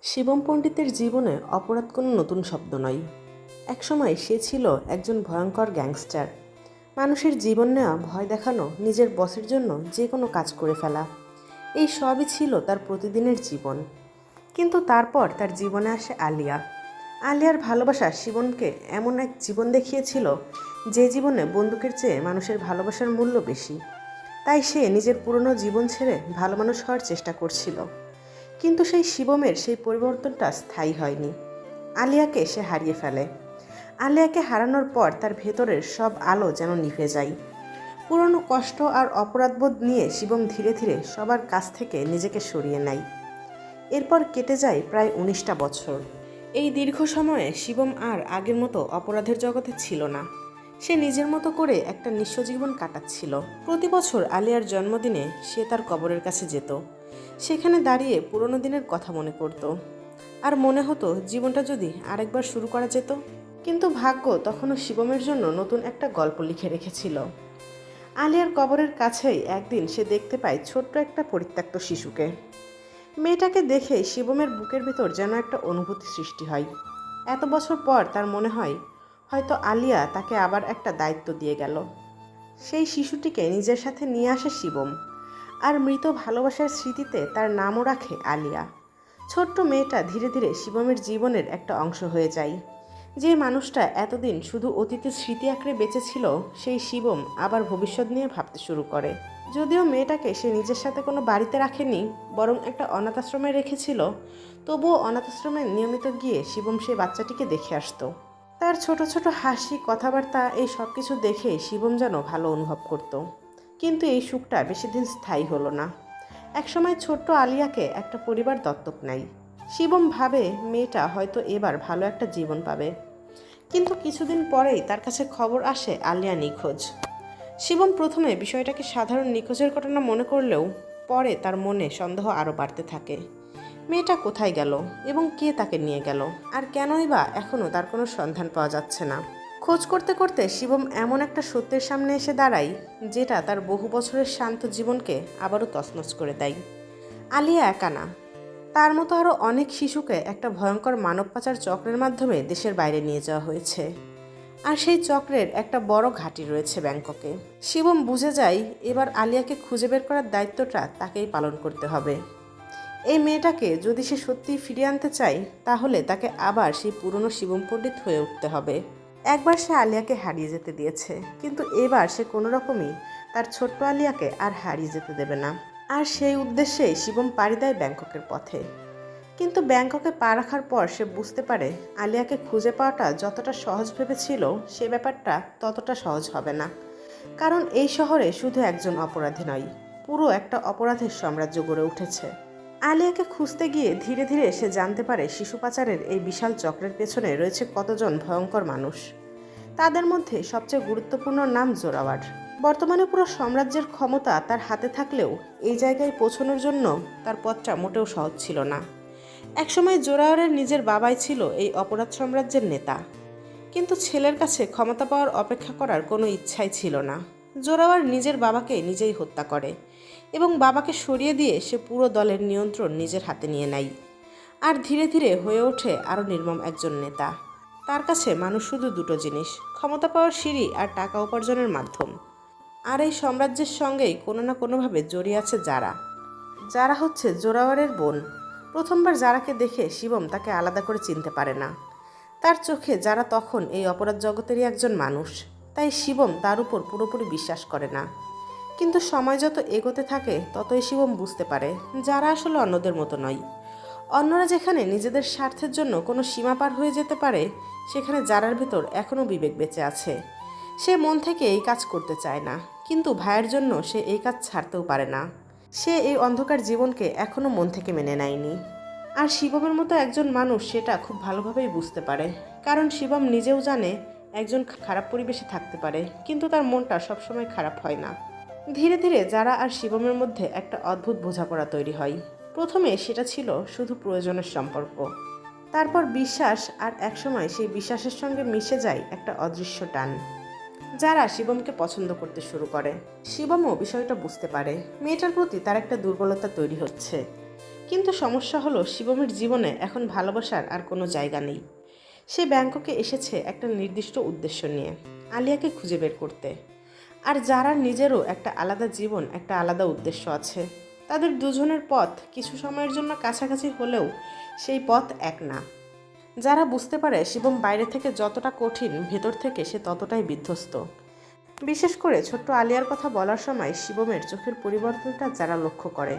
শিবম পণ্ডিতের জীবনে অপরাধ কোনো নতুন শব্দ নয়। একসময় সে ছিল একজন ভয়ঙ্কর গ্যাংস্টার। মানুষের জীবন নেওয়া, ভয় দেখানো, নিজের বসের জন্য যে কোনো কাজ করে ফেলা, এই সবই ছিল তার প্রতিদিনের জীবন। কিন্তু তারপর তার জীবনে আসে আলিয়া। আলিয়ার ভালোবাসা শিবমকে এমন এক জীবন দেখিয়েছিল যে জীবনে বন্দুকের চেয়ে মানুষের ভালোবাসার মূল্য বেশি। তাই সে নিজের পুরনো জীবন ছেড়ে ভালো মানুষ হওয়ার চেষ্টা করছিল। কিন্তু সেই শিবমের সেই পরিবর্তনটা স্থায়ী হয়নি। আলিয়াকে সে হারিয়ে ফেলে। আলিয়াকে হারানোর পর তার ভেতরের সব আলো যেন নিভে যায়। পুরনো কষ্ট আর অপরাধবোধ নিয়ে শিবম ধীরে ধীরে সবার কাছ থেকে নিজেকে সরিয়ে নেয়। এরপর কেটে যায় প্রায় 19টা বছর। এই দীর্ঘ সময়ে শিবম আর আগের মতো অপরাধের জগতে ছিল না। সে নিজের মতো করে একটা নিঃস্ব জীবন কাটাচ্ছিল। প্রতি বছর আলিয়ার জন্মদিনে সে তার কবরের কাছে যেত। সেখানে দাঁড়িয়ে পুরনো দিনের কথা মনে করত, আর মনে হতো জীবনটা যদি আরেকবার শুরু করা যেত। কিন্তু ভাগ্য তখনও শিবমের জন্য নতুন একটা গল্প লিখে রেখেছিল। আলিয়ার কবরের কাছেই একদিন সে দেখতে পায় ছোট্ট একটা পরিত্যক্ত শিশুকে। মেয়েটাকে দেখে শিবমের বুকের ভেতর যেন একটা অনুভূতি সৃষ্টি হয়। এত বছর পর তার মনে হয় হয়তো আলিয়া তাকে আবার একটা দায়িত্ব দিয়ে গেল। সেই শিশুটিকে নিজের সাথে নিয়ে আসে শিবম, আর মৃত ভালোবাসার স্মৃতিতে তার নামও রাখে আলিয়া। ছোট্ট মেয়েটা ধীরে ধীরে শিবমের জীবনের একটা অংশ হয়ে যায়। যে মানুষটা এতদিন শুধু অতীতের স্মৃতি আঁকড়ে বেঁচেছিল, সেই শিবম আবার ভবিষ্যৎ নিয়ে ভাবতে শুরু করে। যদিও মেয়েটাকে সে নিজের সাথে কোনো বাড়িতে রাখেনি, বরং একটা অনাথ আশ্রমে রেখেছিল, তবুও অনাথ আশ্রমে নিয়মিত গিয়ে শিবম সেই বাচ্চাটিকে দেখে আসতো। তার ছোট ছোট হাসি, কথাবার্তা, এই সব কিছু দেখে শিবম যেন ভালো অনুভব করত। কিন্তু এই সুখটা বেশি দিন স্থায়ী হলো না। একসময় ছোট্ট আলিয়াকে একটা পরিবার দত্তক নেয়। শিবম ভাবে মেয়েটা হয়তো এবার ভালো একটা জীবন পাবে। কিন্তু কিছুদিন পরেই তার কাছে খবর আসে আলিয়া নিখোঁজ। শিবম প্রথমে বিষয়টাকে সাধারণ নিখোঁজের ঘটনা মনে করলেও পরে তার মনে সন্দেহ আরও বাড়তে থাকে। মেয়েটা কোথায় গেল এবং কে তাকে নিয়ে গেল, আর কেনই বা এখনও তার কোনো সন্ধান পাওয়া যাচ্ছে না। খোঁজ করতে করতে শিবম এমন একটা সত্যের সামনে এসে দাঁড়ায় যেটা তার বহু বছরের শান্ত জীবনকে আবারও তছনছ করে দেয়। আলিয়া একা না, তার মতো আরও অনেক শিশুকে একটা ভয়ঙ্কর মানব পাচার চক্রের মাধ্যমে দেশের বাইরে নিয়ে যাওয়া হয়েছে। আর সেই চক্রের একটা বড় ঘাঁটি রয়েছে ব্যাংককে। শিবম বুঝে যায় এবার আলিয়াকে খুঁজে বের করার দায়িত্বটা তাকেই পালন করতে হবে। এই মেয়েটাকে যদি সে সত্যিই ফিরিয়ে আনতে চায়, তাহলে তাকে আবার সেই পুরনো শিবম পণ্ডিত হয়ে উঠতে হবে। একবার সে আলিয়াকে হারিয়ে যেতে দিয়েছে, কিন্তু এবার সে কোনো রকমই তার ছোট্ট আলিয়াকে আর হারিয়ে যেতে দেবে না। আর সেই উদ্দেশ্যে শিবম পাড়ি দেয় ব্যাংককের পথে। কিন্তু ব্যাংককে পা রাখার পর সে বুঝতে পারে আলিয়াকে খুঁজে পাওয়াটা যতটা সহজ ভেবেছিল, সে ব্যাপারটা ততটা সহজ হবে না। কারণ এই শহরে শুধু একজন অপরাধী নয়, পুরো একটা অপরাধের সাম্রাজ্য গড়ে উঠেছে। আলিয়াকে খুঁজতে গিয়ে ধীরে ধীরে সে জানতে পারে শিশু পাচারের এই বিশাল চক্রের পেছনে রয়েছে কতজন ভয়ঙ্কর মানুষ। তাদের মধ্যে সবচেয়ে গুরুত্বপূর্ণ নাম জোরাওয়ার। বর্তমানে পুরো সাম্রাজ্যের ক্ষমতা তার হাতে থাকলেও এই জায়গায় পৌঁছানোর জন্য তার পথটা মোটেও সহজ ছিল না। একসময় জোরাওয়ারের নিজের বাবাই ছিল এই অপরাধ সাম্রাজ্যের নেতা, কিন্তু ছেলের কাছে ক্ষমতা পাওয়ার অপেক্ষা করার কোনো ইচ্ছাই ছিল না। জোরাওয়ার নিজের বাবাকে নিজেই হত্যা করে এবং বাবাকে সরিয়ে দিয়ে সে পুরো দলের নিয়ন্ত্রণ নিজের হাতে নিয়ে নেয়। আর ধীরে ধীরে হয়ে ওঠে আরও নির্মম একজন নেতা। তার কাছে মানুষ শুধু দুটো জিনিস, ক্ষমতা পাওয়ার সিঁড়ি আর টাকা উপার্জনের মাধ্যম। আর এই সাম্রাজ্যের সঙ্গেই কোনো না কোনোভাবে জড়িয়ে আছে যারা। যারা হচ্ছে জোরাওয়ারের বোন। প্রথমবার যারাকে দেখে শিবম তাকে আলাদা করে চিনতে পারে না। তার চোখে যারা তখন এই অপরাধ জগতেরই একজন মানুষ, তাই শিবম তার উপর পুরোপুরি বিশ্বাস করে না। কিন্তু সময় যত এগোতে থাকে ততই শিবম বুঝতে পারে যারা আসলে অন্যদের মতো নয়। অন্যরা যেখানে নিজেদের স্বার্থের জন্য কোনো সীমা পার হয়ে যেতে পারে, সেখানে যারার ভেতর এখনও বিবেক বেঁচে আছে। সে মন থেকে এই কাজ করতে চায় না, কিন্তু ভাইয়ের জন্য সে এই কাজ ছাড়তেও পারে না। সে এই অন্ধকার জীবনকে এখনও মন থেকে মেনে নেয়নি। আর শিবমের মতো একজন মানুষ সেটা খুব ভালোভাবেই বুঝতে পারে, কারণ শিবম নিজেও জানে একজন খারাপ পরিবেশে থাকতে পারে, কিন্তু তার মনটা সবসময় খারাপ হয় না। ধীরে ধীরে যারা আর শিবমের মধ্যে একটা অদ্ভুত বোঝাপড়া তৈরি হয়। প্রথমে সেটা ছিল শুধু প্রয়োজনের সম্পর্ক, তারপর বিশ্বাস, আর একসময় সেই বিশ্বাসের সঙ্গে মিশে যায় একটা অদৃশ্য টান। যারা শিবমকে পছন্দ করতে শুরু করে। শিবমও বিষয়টা বুঝতে পারে মেয়েটার প্রতি তার একটা দুর্বলতা তৈরি হচ্ছে। কিন্তু সমস্যা হলো শিবমের জীবনে এখন ভালোবাসার আর কোনো জায়গা নেই। সে ব্যাংককে এসেছে একটা নির্দিষ্ট উদ্দেশ্য নিয়ে, আলিয়াকে খুঁজে বের করতে। আর যারা নিজেরও একটা আলাদা জীবন, একটা আলাদা উদ্দেশ্য আছে। তাদের দুজনের পথ কিছু সময়ের জন্য কাছাকাছি হলেও সেই পথ এক না। যারা বুঝতে পারে শিবম বাইরে থেকে যতটা কঠিন, ভেতর থেকে সে ততটাই বিধ্বস্ত। বিশেষ করে ছোট্ট আলিয়ার কথা বলার সময় শিবমের চোখের পরিবর্তনটা যারা লক্ষ্য করে,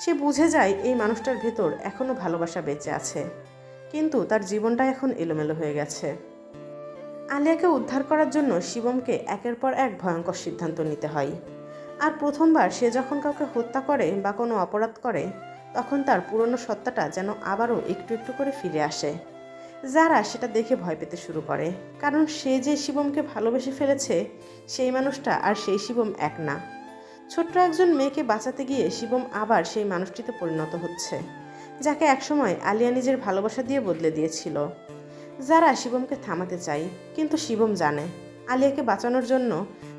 সে বুঝে যায় এই মানুষটার ভেতর এখনও ভালোবাসা বেঁচে আছে, কিন্তু তার জীবনটা এখন এলোমেলো হয়ে গেছে। আলিয়াকে উদ্ধার করার জন্য শিবমকে একের পর এক ভয়ঙ্কর সিদ্ধান্ত নিতে হয়। আর প্রথমবার সে যখন কাউকে হত্যা করে বা কোনো অপরাধ করে, তখন তার পুরনো সত্তাটা যেন আবারও একটু একটু করে ফিরে আসে। যারা সেটা দেখে ভয় পেতে শুরু করে, কারণ সে যে শিবমকে ভালোবেসে ফেলেছে, সেই মানুষটা আর সেই শিবম এক না। ছোট্ট একজন মেয়েকে বাঁচাতে গিয়ে শিবম আবার সেই মানুষটিতে পরিণত হচ্ছে, যাকে একসময় আলিয়া নিজের ভালোবাসা দিয়ে বদলে দিয়েছিল। যারা শিবমকে থামাতে চায়, কিন্তু শিবম জানে আলিয়াকে বাঁচানোর জন্য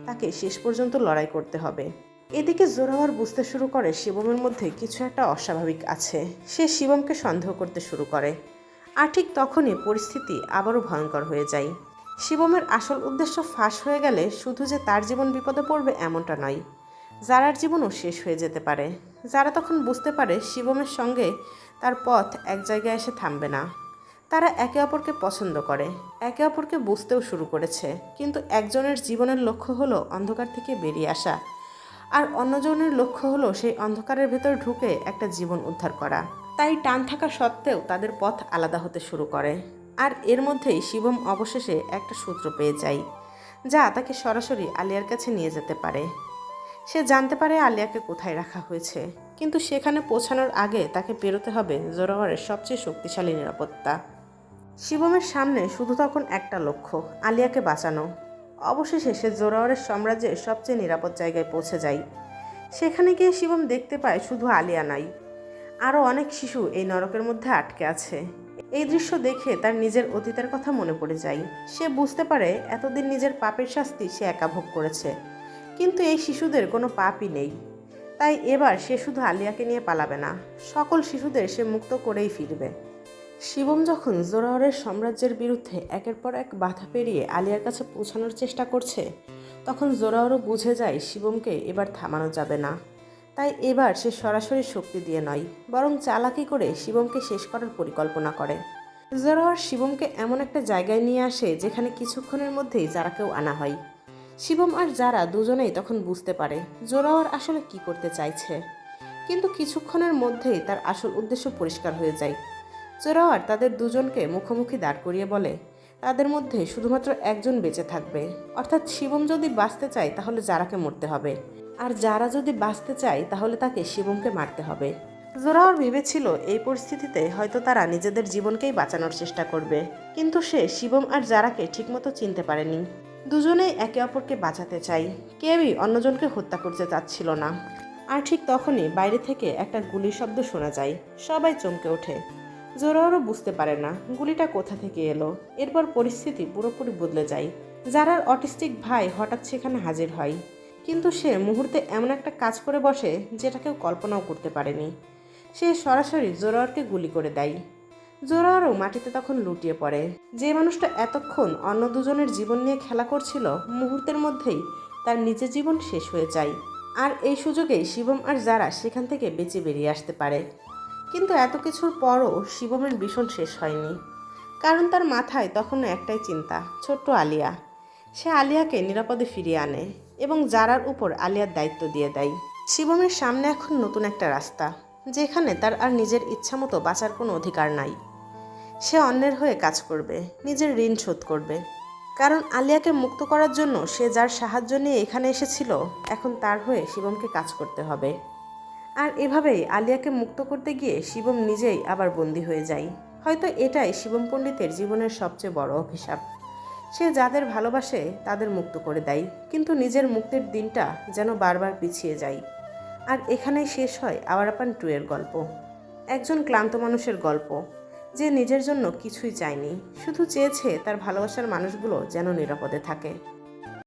তাকে শেষ পর্যন্ত লড়াই করতে হবে। এদিকে জোরাওয়ার বুঝতে শুরু করে শিবমের মধ্যে কিছু একটা অস্বাভাবিক আছে। সে শিবমকে সন্দেহ করতে শুরু করে। আর ঠিক তখনই পরিস্থিতি আবারও ভয়ঙ্কর হয়ে যায়। শিবমের আসল উদ্দেশ্য ফাঁস হয়ে গেলে শুধু যে তার জীবন বিপদে পড়বে এমনটা নয়, যারার জীবনও শেষ হয়ে যেতে পারে। যারা তখন বুঝতে পারে শিবমের সঙ্গে তার পথ এক জায়গায় এসে থামবে না। তারা একে অপরকে পছন্দ করে, একে অপরকে বুঝতেও শুরু করেছে, কিন্তু একজনের জীবনের লক্ষ্য হলো অন্ধকার থেকে বেরিয়ে আসা, আর অন্যজনের লক্ষ্য হলো সেই অন্ধকারের ভেতর ঢুকে একটা জীবন উদ্ধার করা। তাই টান থাকা সত্ত্বেও তাদের পথ আলাদা হতে শুরু করে। আর এর মধ্যেই শিবম অবশেষে একটা সূত্র পেয়ে যায়, যা তাকে সরাসরি আলিয়ার কাছে নিয়ে যেতে পারে। সে জানতে পারে আলিয়াকে কোথায় রাখা হয়েছে, কিন্তু সেখানে পৌঁছানোর আগে তাকে পেরোতে হবে জোরাওয়ারের সবচেয়ে শক্তিশালী নিরাপত্তা। শিবমের সামনে শুধু তখন একটা লক্ষ্য, আলিয়াকে বাঁচানো। অবশেষে সে জোরাওয়ারের সাম্রাজ্যের সবচেয়ে নিরাপদ জায়গায় পৌঁছে যায়। সেখানে গিয়ে শিবম দেখতে পায় শুধু আলিয়া নাই, আরও অনেক শিশু এই নরকের মধ্যে আটকে আছে। এই দৃশ্য দেখে তার নিজের অতীতের কথা মনে পড়ে যায়। সে বুঝতে পারে এতদিন নিজের পাপের শাস্তি সে একা ভোগ করেছে, কিন্তু এই শিশুদের কোনো পাপই নেই। তাই এবার সে শুধু আলিয়াকে নিয়ে পালাবে না, সকল শিশুদের সে মুক্ত করেই ফিরবে। শিবম যখন জোরাওয়ারের সাম্রাজ্যের বিরুদ্ধে একের পর এক বাধা পেরিয়ে আলিয়ার কাছে পৌঁছানোর চেষ্টা করছে, তখন জোরাওয়ারও বুঝে যায় শিবমকে এবার থামানো যাবে না। তাই এবার সে সরাসরি শক্তি দিয়ে নয়, বরং চালাকি করে শিবমকে শেষ করার পরিকল্পনা করে। জোরাওয়ার শিবমকে এমন একটা জায়গায় নিয়ে আসে যেখানে কিছুক্ষণের মধ্যেই যারাকেও আনা হয়। শিবম আর যারা দুজনেই তখন বুঝতে পারে জোরাওয়ার আসলে কি করতে চাইছে, কিন্তু কিছুক্ষণের মধ্যেই তার আসল উদ্দেশ্য পরিষ্কার হয়ে যায়। জোরাওয়ার তাদের দুজনকে মুখোমুখি দাঁড় করিয়ে বলে তাদের মধ্যে শুধুমাত্র একজন বেঁচে থাকবে, অর্থাৎ শিবম যদি বাঁচতে চায় তাহলে যারাকে মরতে হবে, আর যারা যদি বাঁচতে চায় তাহলে তাকে শিবমকে মারতে হবে। জোরাওয়ার ভেবেছিল এই পরিস্থিতিতে হয়তো তারা নিজেদের জীবনকেই বাঁচানোর চেষ্টা করবে, কিন্তু সে শিবম আর যারাকে ঠিকমতো চিনতে পারেনি। দুজনেই একে অপরকে বাঁচাতে চায়, কেউই অন্যজনকে হত্যা করতে চাচ্ছিল না। আর ঠিক তখনই বাইরে থেকে একটা গুলির শব্দ শোনা যায়। সবাই চমকে ওঠে। জোরাওয়ারও বুঝতে পারে না গুলিটা কোথা থেকে এলো। এরপর পরিস্থিতি পুরোপুরি বদলে যায়। যারার অটিস্টিক ভাই হঠাৎ সেখানে হাজির হয়, কিন্তু সে মুহূর্তে এমন একটা কাজ করে বসে যেটা কেউ কল্পনাও করতে পারেনি। সে সরাসরি জোরাওয়ারকে গুলি করে দেয়। জোরাওয়ারও মাটিতে তখন লুটিয়ে পড়ে। যে মানুষটা এতক্ষণ অন্য দুজনের জীবন নিয়ে খেলা করছিল, মুহূর্তের মধ্যেই তার নিজের জীবন শেষ হয়ে যায়। আর এই সুযোগেই শিবম আর যারা সেখান থেকে বেঁচে বেরিয়ে আসতে পারে। কিন্তু এত কিছুর পরও শিবমের ভীষণ শেষ হয়নি, কারণ তার মাথায় তখনও একটাই চিন্তা, ছোট্ট আলিয়া। সে আলিয়াকে নিরাপদে ফিরিয়ে আনে এবং যারার উপর আলিয়ার দায়িত্ব দিয়ে দেয়। শিবমের সামনে এখন নতুন একটা রাস্তা, যেখানে তার আর নিজের ইচ্ছামতো বাঁচার কোনো অধিকার নাই। সে অন্যের হয়ে কাজ করবে, নিজের ঋণ শোধ করবে, কারণ আলিয়াকে মুক্ত করার জন্য সে যার সাহায্য নিয়ে এখানে এসেছিল, এখন তার হয়ে শিবমকে কাজ করতে হবে। আর এভাবেই আলিয়াকে মুক্ত করতে গিয়ে শিবম নিজেই আবার বন্দী হয়ে যায়। হয়তো এটাই শিবম পণ্ডিতের জীবনের সবচেয়ে বড় অভিশাপ। সে যাদের ভালোবাসে তাদের মুক্ত করে দেয়, কিন্তু নিজের মুক্তির দিনটা যেন বারবার পিছিয়ে যায়। আর এখানেই শেষ হয় আওয়ার আপান 2 এর গল্প। একজন ক্লান্ত মানুষের গল্প, যে নিজের জন্য কিছুই চায়নি, শুধু চেয়েছে তার ভালোবাসার মানুষগুলো যেন নিরাপদে থাকে।